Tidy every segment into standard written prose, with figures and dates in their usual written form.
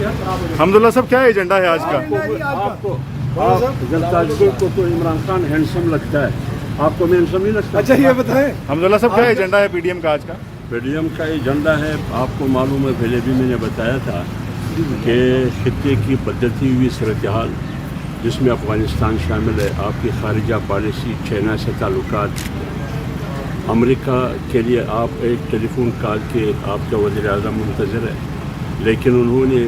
حمداللہ صاحب کیا ایجنڈا ہے آج کا؟ آپ کو جنتا کو تو عمران خان ہینڈسم لگتا ہے، آپ کو ہینڈسم نہیں لگتا؟ اچھا یہ بتائیں حمداللہ صاحب کیا ایجنڈا ہے پی ڈی ایم کا آج کا؟ پی ڈی ایم کا ایجنڈا ہے، آپ کو معلوم ہے پہلے بھی میں نے بتایا تھا کہ خطے کی بدلتی ہوئی صورتحال جس میں افغانستان شامل ہے، آپ کی خارجہ پالیسی، چائنا سے تعلقات، امریکہ کے لیے آپ ایک ٹیلی فون کال کے آپ کا وزیر اعظم منتظر ہے، لیکن انہوں نے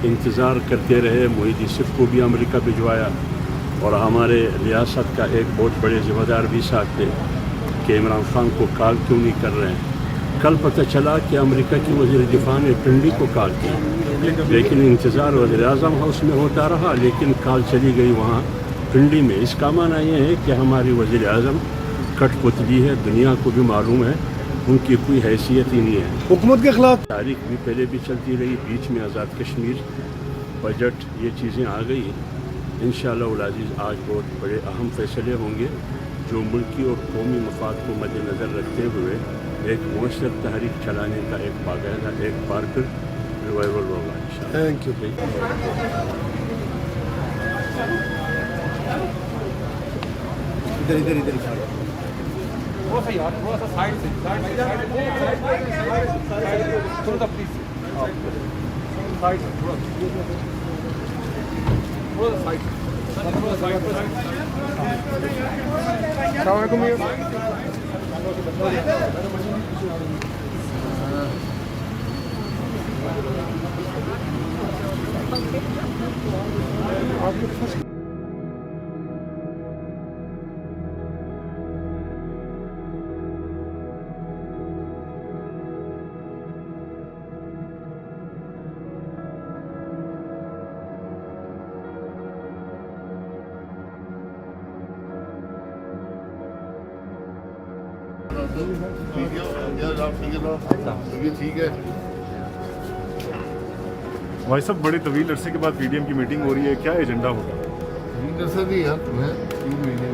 انتظار کرتے رہے، محیط یوسف کو بھی امریکہ بھجوایا اور ہمارے ریاست کا ایک بہت بڑے ذمہ دار بھی ساتھ تھے کہ عمران خان کو کال کیوں نہیں کر رہے ہیں۔ کل پتہ چلا کہ امریکہ کی وزیر دفاع نے پنڈی کو کال کی، لیکن انتظار وزیر اعظم ہاؤس میں ہوتا رہا، لیکن کال چلی گئی وہاں پنڈی میں۔ اس کا معنی یہ ہے کہ ہماری وزیر اعظم کٹ پتلی ہے، دنیا کو بھی معلوم ہے ان کی کوئی حیثیت ہی نہیں ہے۔ حکومت کے خلاف تاریخ بھی پہلے بھی چلتی رہی، بیچ میں آزاد کشمیر، بجٹ، یہ چیزیں آ گئی۔ انشاءاللہ العزیز آج بہت بڑے اہم فیصلے ہوں گے جو ملکی اور قومی مفاد کو مد نظر رکھتے ہوئے ایک مؤثر تحریک چلانے کا ایک باقاعدہ ایک بار پھر ریوائول ہوگا انشاءاللہ۔ Thank you. ادھر السلام علیکم۔ ٹھیک ہے بھائی صاحب بڑے طویل عرصے کے بعد پی ڈی ایم کی میٹنگ ہو رہی ہے، کیا ایجنڈا ہوگا؟ سر نہیں یار تمہیں 3 مہینے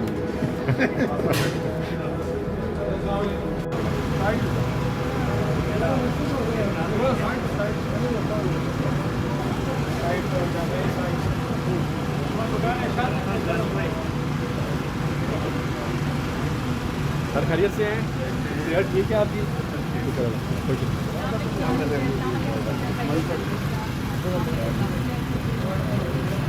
سر خیریت سے ہیں؟ صحت ٹھیک ہے آپ کی؟